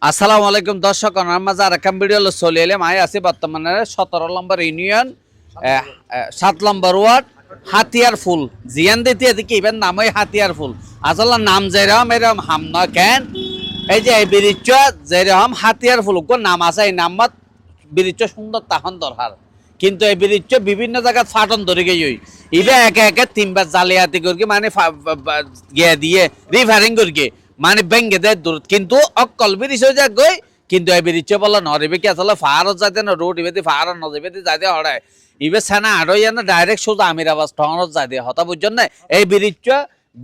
আসসালামু আলাইকুম দর্শক, আমার মাঝে আর একটা ভিডিও চলে এলাম। আমি আছি বর্তমানে 17 নম্বর ইউনিয়ন 7 নম্বর ওয়ার্ড হাতিয়ার ফুল জিয়ান দিতে এদিকে ইভেন নামই হাতিয়ার ফুল। আসলে নাম যেরকম এরকম হাম নয় কেন, এই যে এই বীরিচ্চ যেরকম হাতিয়ার ফুল নাম আছে, এই নামত বীরিচ্চ সুন্দর তাহন দরকার, কিন্তু এই বীরিচ্চ বিভিন্ন জায়গায় ফাটন ধরে গিয়ে ইবে একে একে তিনবার জালিয়াতি করি মানে গিয়ে দিয়ে রিফারিং করি মানে ব্যাঙ্গে দেয় দূর, কিন্তু অকল ব্রিজ হয়ে যাক গই, কিন্তু এই ব্রিজ বলা নরিবে কি আসলে ফারত যাইতে না রোড ইবেদি ফারত নজিবেদি যাইতে হড়ায় ইবে ছানা আরো না ডাইরেক্ট সোজা আমিরাবাদ টাউনত যাইতে হতা বুঝছেন না। এই ব্রিজ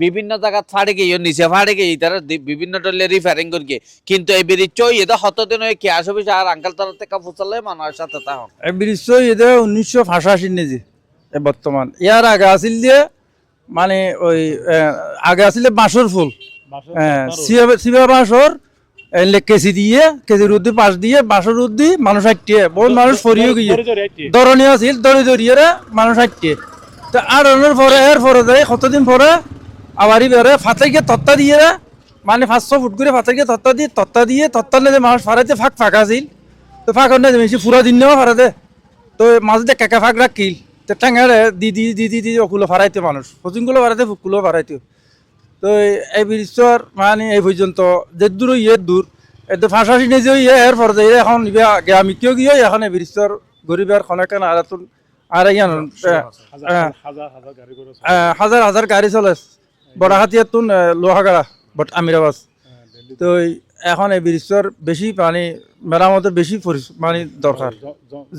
বিভিন্ন জায়গা ফাড়ে গিয়ে নিচে ফাড়ে গিয়ে তারা বিভিন্ন টলে রিফারিং করি, কিন্তু এই ব্রিজ এটা হতদিন ওই কেয়াস অফিস আর আঙ্কাল তার থেকে ফুচালে মানুষের সাথে তা হন এই ব্রিজ এটা 1985 নেজি বর্তমান। ইয়ার আগে আসিল দিয়ে মানে ওই আগে আসিল বাঁশর ফুল, শিবা বাঁশর কেসি দিয়ে কেজির উদ্দি পাশ দিয়ে বাঁশর উদ্দি মানুষ হাঁটিয়ে বহুত মানুষ ফরিয়ে গিয়ে দরনি আছিল দড়ি দড়িয়ে মানুষ হাঁটিয়ে। তো আর পরে এর পরে যায় কতদিন পরে আবার বেড়ে ফাঁচাইকে তত্তা দিয়ে মানে 500 ফুট করে ফাঁচাইকে তত্তা দিয়ে তত্তার নেই মানুষ ফারাইতে ফাঁক ফাঁকা আছিল। তো ফাঁক নেই বেশি পুরা দিন নেওয়া ফারাতে, তো মাঝে কেঁকা ফাঁক রাখিল তো ঠেঙারে দি ওগুলো ফারাইতে মানুষ ফচিনগুলো ফারাইতে ফুকগুলো ফারাইতে। তো এই ব্রিজর মানে এই পর্যন্ত যে দূর দূর এতে ফাঁসাশি নিজে এর পর এখন আমি কেউ গিয়ে এখন এই ব্রিজর গরিবের খনেকেন আর হাজার হাজার গাড়ি চলে বড়াহাতিয়ার তুন লোহাগাড়া বট আমিরাবাদ। তো এখন এই ব্রিজর বেশি মানে মেরামতের বেশি মানে দরকার,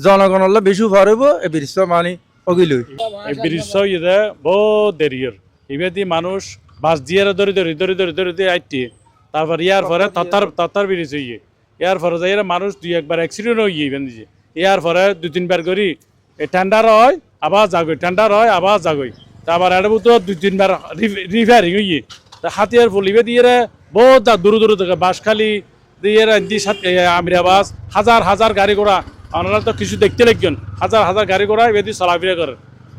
জনগণের বেশি উপহার হইব এই ব্রিজর মানে অগিল এই ব্রিজ বহুত দেরিয়র ইবেদি মানুষ বাস দিয়ে দড়ি আইটি, তারপর ইয়ার পরে তত্তার ব্রিজ হইয়ে ইয়ার পরে যাই মানুষ দুই একবার অ্যাক্সিডেন্ট হইয়ে ইভেন দিছে। ইয়ার পরে 2-3 বার করি টেন্ডার হয় আবার যাগই, টেন্ডার হয় আবার যাগই, তারপর এটা তো 2-3 বার রিফারিং হইয়ে হাতিয়ার ফুলিবে দিয়ে বহুত দূর দূর থেকে বাঁশখালী দিয়ে আমিরাবাদ হাজার হাজার গাড়ি ঘোড়া আপনারা তো কিছু দেখতে লাগবেন, হাজার হাজার গাড়ি ঘোড়া এবার দিয়ে চলাফেরা করে,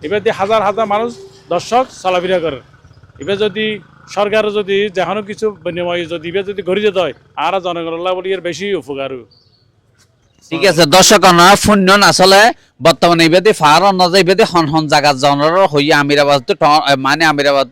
এবার দিয়ে হাজার হাজার মানুষ দর্শক চলাফেরা করে। এবার যদি সরকার যদি যেখানো কিছু বিনিময় যদি এবার যদি গড়ি যেতে হয় আর জনগণের বলি এর বেশি উপকার। ঠিক আছে দর্শক, শূন্য আসলে বর্তমানে ইবেদি ফার অন্য ইবেদি হন হন জায়গা জনর হইয়া আমিরাবাদ মানে আমিরাবাদ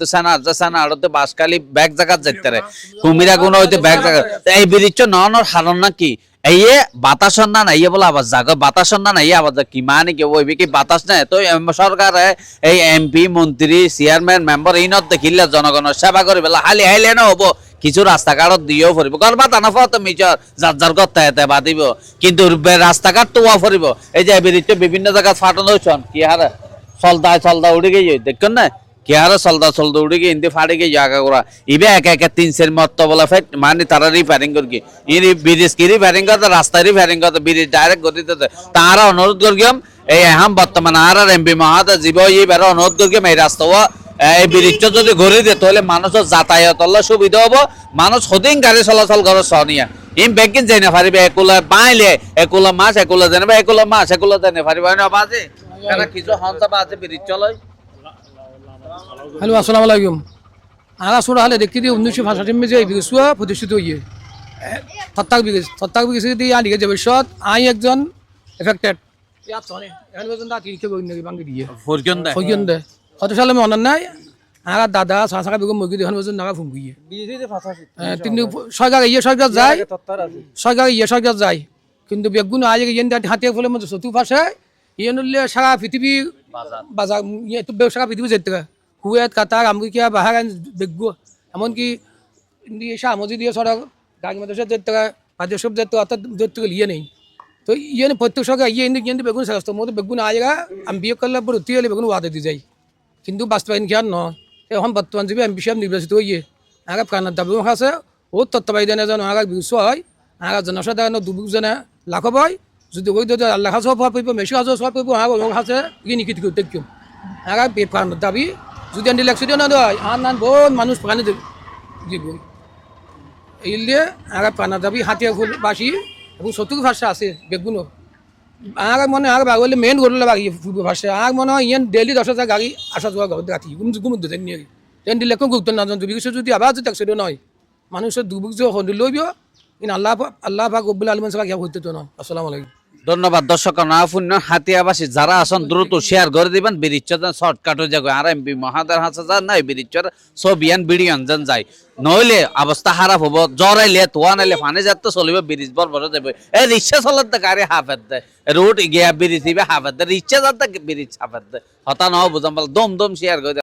সানা আড়তে বাসকালি ব্যাগ জায়গা যেতে কুমিরা গুণ হইতে ব্যাগ জায়গা এই ব্রিজ নর হারণ নাকি এই বাতাস না নাই বলে আবার জাগো বাতাস না নাই আবার কি মানে কি ওই কি বাতাস নাই। তো সরকারে এই এমপি মন্ত্রী চেয়ারম্যান মেম্বার এই নত দেখিলে জনগণের সেবা করি বেলা হালি হাইলে না হবো, কিছু রাস্তাঘাটত দিয়েও ফুরিব গরবা টানা তো মিচর যার যার কথা এতে বাদিব, কিন্তু রাস্তাঘাট তো ফুরিব। এই যে ব্রিজটা বিভিন্ন জায়গায় ফাটানো হয়েছেন কি হারে চলদা উড়ে গিয়ে দেখছেন না কি হারে চলদা উড়ে গিয়ে ইন্দি ফাড়ে গিয়ে জায়গা করা ইবে একে 3 মত বলা ফেট মানে তারা রিপেয়ারিং করি ব্রিজ কি রিপেয়ারিং করতে রাস্তায় রিপেয়ারিং করতে ব্রিজ ডাইরেক্ট গতিতে তারা অনুরোধ করিম এই এখন বর্তমানে আর এমপি মহাদা জীব এইবার অনুরোধ করিম এই রাস্তা এই ব্রিজটা যদি ঘুরে দিয়ে তাহলে মানুষের যাতায়াত সুবিধা হবো, মানুষ সদিন গাড়ি চলাচল করে সনিয়া ইম বেগিন যাই না পারিবে একুলা বাইলে একুলা মাছ একুলা জানবে একুলা মাছ একুলা জানে পারিবে না বাজে কেন কিছু হন্তা বাজে ব্রিজ চলয়। হ্যালো আসসালামু আলাইকুম। আরা সুরা হলে দেখতে দিয়ে 1965 में जो ব্রিজ প্রতিষ্ঠিত হইয়ে তত্তাক ব্রিজ দিয়ে আলিগে ভবিষ্যৎ আই একজন এফেক্টেড ইয়াত চলে এখন পর্যন্ত তিনকে বই বাঙ্গি দিয়ে ফরজন কত সালে মনে নাই আর দাদা সাকা বেগম মুরগি এখন পর্যন্ত নাগা ফুম গিয়ে কিন্তু সরকার যায় কিন্তু বেগুন আজ হাতিয়া ফলে মধ্যে চতুর্পাশে ইয়ে নলে সারা পৃথিবী বাজার সারা পৃথিবী যেতে কুয়েত কাতার আমেরিকা বাহারাইন বেগু এমনকি সামজি দিয়ে সড়ক গাড়ি মাদ্রাসা যেতে বাজার সব যেতে অর্থাৎ যেতে ইয়ে নেই। তো ইয়ে প্রত্যেক সরকার ইয়ে কিন্তু বেগুন স্বাস্থ্য মতো বেগুন আজগা আমি বিয়ে করলে ভর্তি হলে বেগুন ওয়াদে দিয়ে যাই, কিন্তু বাস্তবায়ন খেয়াল নয়। এখন বর্তমান যে এমপি সাহেব নির্বাচিত হইয়ে আগে প্রাণের দাবি আছে ও তত্ত্বাবধানে যেন আগে বিশ হয় আগে জনসাধারণ দুজনে লাখ হয় যদি ওই আল্লাহ সব হওয়া পড়ব মেশি হাজার সব পড়ব আছে কি নিকিত করতে কেউ আগে প্রাণের দাবি যদি ইলেকশন না দেয় আর নান বহুত মানুষ প্রাণে দিব এই দিয়ে আগে প্রাণের দাবি হাতিয়া ফুল বাসি এবং চতুর ভাষা আছে বেগুনো আগে মনে আগে বাগলে মেন গরুলে বাগি পূর্ব ভাষা আগ মনে হয় ইয়ান ডেলি 10,000 গাড়ি আসা যাওয়া ঘর রাখি গুমুদ্দ নিয়ে ট্রেন দিলে কেউ গুরুত্ব না জানতো বিশেষ যদি আবার যদি অ্যাক্সিডেন্ট হয় মানুষের দুর্ভোগ যে লইব ইন আল্লাহ পাক রব্বুল আলামিন ছাড়া কেউ হইতে তো না। আসসালামু আলাইকুম। ধন্যবাদ দর্শক ফুন্য হাতিয়াবাসী যারা আছেন দ্রুত শেয়ার করে দিবেন বিরিচ্ছর শর্টকাট হয়ে যাবে আর এমপি মহাদার হাসা যা নাই বিরিচ্ছর ছবিয়ান বিড়িয়ান যেন যায় নইলে অবস্থা খারাপ হবো জ্বর আইলে তোয়া নাইলে ফানে যাতে চলিবে ব্রিজ বর যাবে এই রিক্সা চলার দে গাড়ি হাফের দে রোড গিয়া ব্রিজ দিবে হাফের দে রিক্সা যাতে ব্রিজ হাফের দে হতা নহ বুঝাম দম দম শেয়ার করে